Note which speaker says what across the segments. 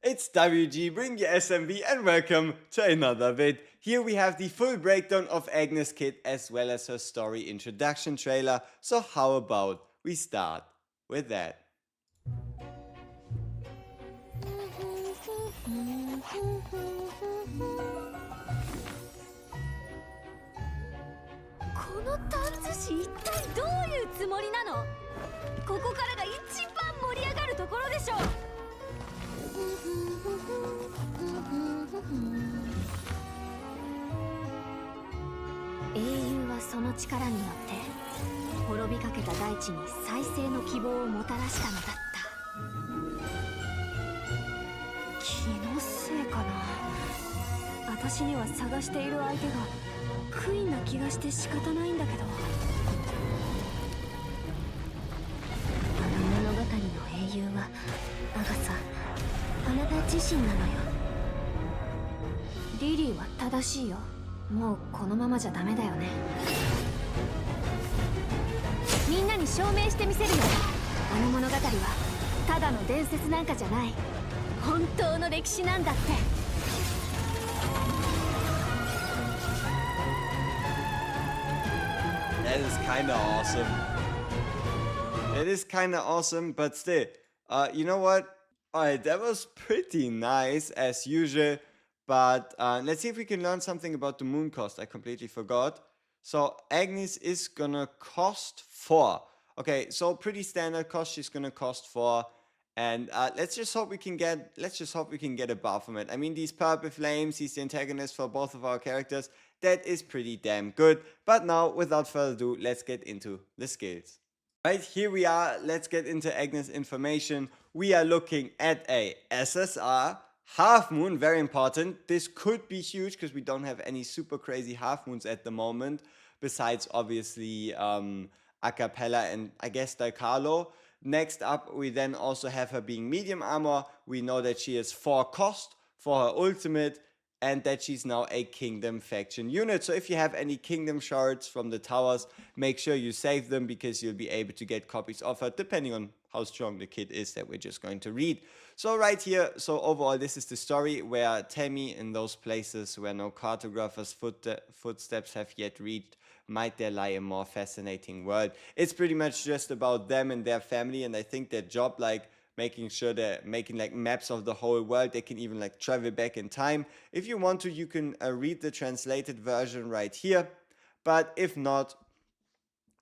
Speaker 1: It's WG, bring your SMV and welcome to another vid. Here we have the full breakdown of Agnes' kit as well as her story introduction trailer, so how about we start with that. That is kinda awesome. It is kinda awesome, but still, you know what? Alright, that was pretty nice as usual, but let's see if we can learn something about the moon cost. I completely forgot. So Agnes is gonna cost 4. Okay, so pretty standard cost. She's gonna cost 4, and let's just hope we can get a buff from it. I mean, these purple flames. He's the antagonist for both of our characters. That is pretty damn good. But now, without further ado, let's get into the skills. Right, here we are. Let's get into Agnes information. We are looking at a SSR half moon, very important. This could be huge because we don't have any super crazy half moons at the moment, besides obviously Acapella and I guess Carlo. Next up, we then also have her being medium armor. We know that she is 4 cost for her ultimate, and that she's now a kingdom faction unit. So if you have any kingdom shards from the towers, make sure you save them because you'll be able to get copies of her depending on how strong the kit is that we're just going to read. So right here, so overall this is the story where Tammy, in those places where no cartographer's footsteps have yet reached, might there lie a more fascinating world. It's pretty much just about them and their family, and I think their job, like making sure they're making like maps of the whole world. They can even like travel back in time. If you want to, you can read the translated version right here. But if not,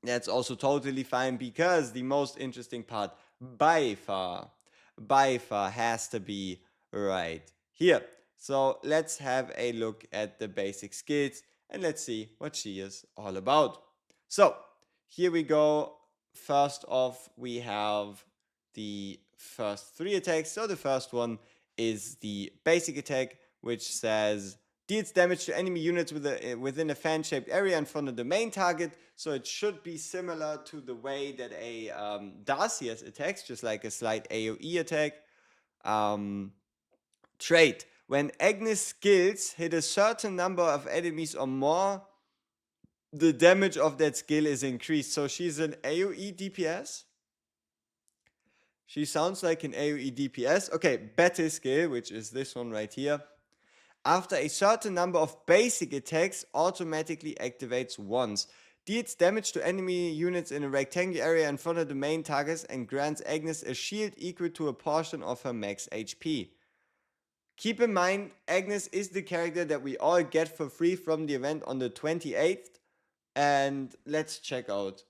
Speaker 1: that's also totally fine, because the most interesting part by far has to be right here. So let's have a look at the basic skills and let's see what she is all about. So here we go. First off, we have the first 3 attacks. So the first one is the basic attack, which says deals damage to enemy units within a fan-shaped area in front of the main target. So it should be similar to the way that a Darcius attacks, just like a slight AOE attack. Trait: when Agnes skills hit a certain number of enemies or more, the damage of that skill is increased. So she's an AOE DPS. She sounds like an AOE DPS. Okay, battle skill, which is this one right here. After a certain number of basic attacks, automatically activates once. Deals damage to enemy units in a rectangular area in front of the main targets and grants Agnes a shield equal to a portion of her max HP. Keep in mind, Agnes is the character that we all get for free from the event on the 28th. And let's check out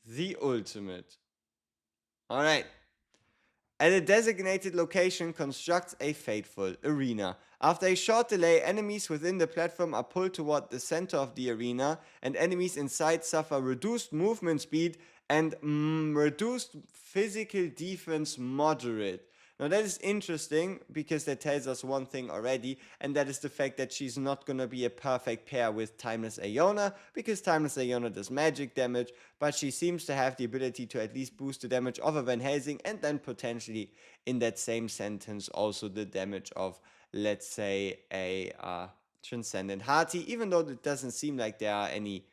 Speaker 1: the ultimate. Alright. At a designated location, constructs a fateful arena. After a short delay, enemies within the platform are pulled toward the center of the arena, and enemies inside suffer reduced movement speed and reduced physical defense moderate. Now that is interesting because that tells us one thing already, and that is the fact that she's not going to be a perfect pair with Timeless Aeona, because Timeless Aeona does magic damage, but she seems to have the ability to at least boost the damage of a Van Helsing, and then potentially in that same sentence also the damage of, let's say, a Transcendent Hearty, even though it doesn't seem like there are any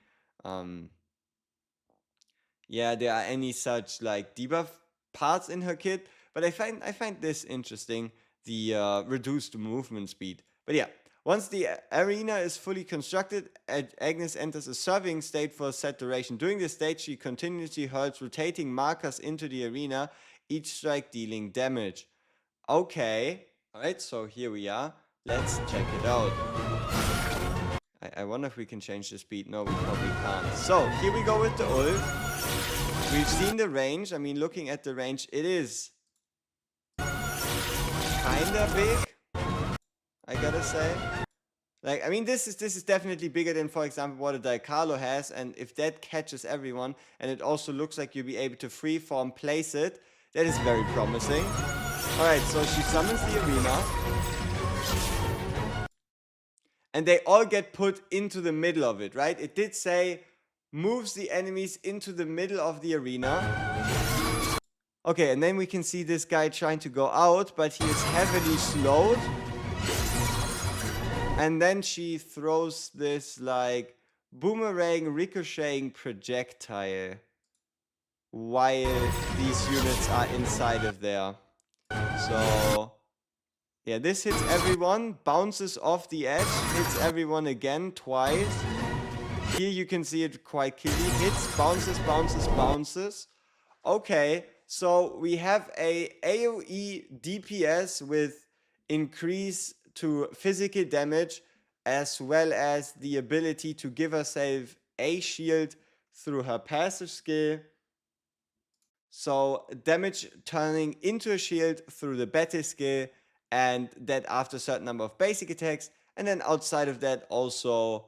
Speaker 1: such like debuff parts in her kit. But I find this interesting reduced movement speed. But yeah, once the arena is fully constructed, Agnes enters a serving state for a set duration. During this stage, she continuously hurls rotating markers into the arena, each strike dealing damage. Okay, alright, so here we are. Let's check it out. I wonder if we can change the speed. No, we probably can't. So, here we go with the ult. We've seen the range. I mean, looking at the range, it is kinda big, I gotta say. Like, I mean, this is definitely bigger than, for example, what a Daikalo has. And if that catches everyone, and it also looks like you'll be able to freeform place it, that is very promising. Alright, so she summons the arena. And they all get put into the middle of it, right? It did say moves the enemies into the middle of the arena. Okay, and then we can see this guy trying to go out, but he is heavily slowed. And then she throws this like boomerang ricocheting projectile while these units are inside of there. So yeah, this hits everyone, bounces off the edge, hits everyone again twice. Here you can see it quite clearly. Hits, bounces, bounces, bounces. Okay, so we have a AOE DPS with increase to physical damage, as well as the ability to give herself a shield through her passive skill. So damage turning into a shield through the battle skill, and that after a certain number of basic attacks. And then outside of that, also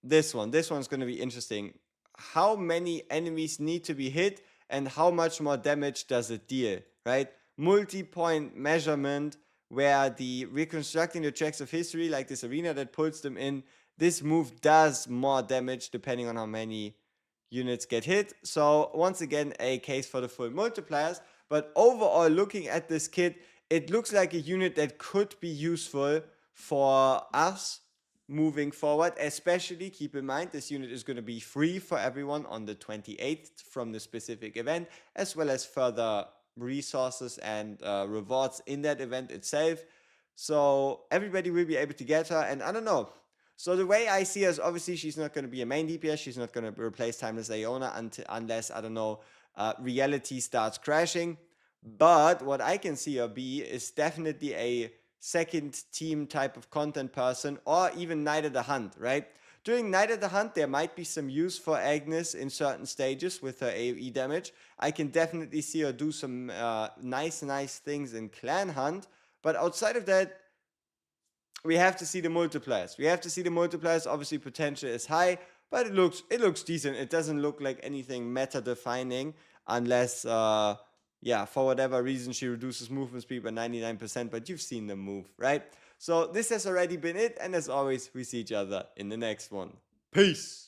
Speaker 1: this one's going to be interesting. How many enemies need to be hit, and how much more damage does it deal, right? Multi-point measurement, where the reconstructing the tracks of history, like this arena that pulls them in, this move does more damage depending on how many units get hit. So once again, a case for the full multipliers. But overall, looking at this kit, it looks like a unit that could be useful for us moving forward. Especially, keep in mind, this unit is going to be free for everyone on the 28th from the specific event, as well as further resources and rewards in that event itself. So everybody will be able to get her, and I don't know. So the way I see her is, obviously she's not going to be a main DPS. She's not going to replace Timeless Iona unless, I don't know, reality starts crashing. But what I can see her be is definitely a second team type of content person, or even Night of the Hunt, right? During Night of the Hunt, there might be some use for Agnes in certain stages with her AoE damage. I can definitely see her do some nice things in Clan Hunt. But outside of that, we have to see the multipliers. Obviously, potential is high, but it looks decent. It doesn't look like anything meta defining, unless for whatever reason she reduces movement speed by 99%, but you've seen them move, right? So this has already been it, and as always, we see each other in the next one. Peace!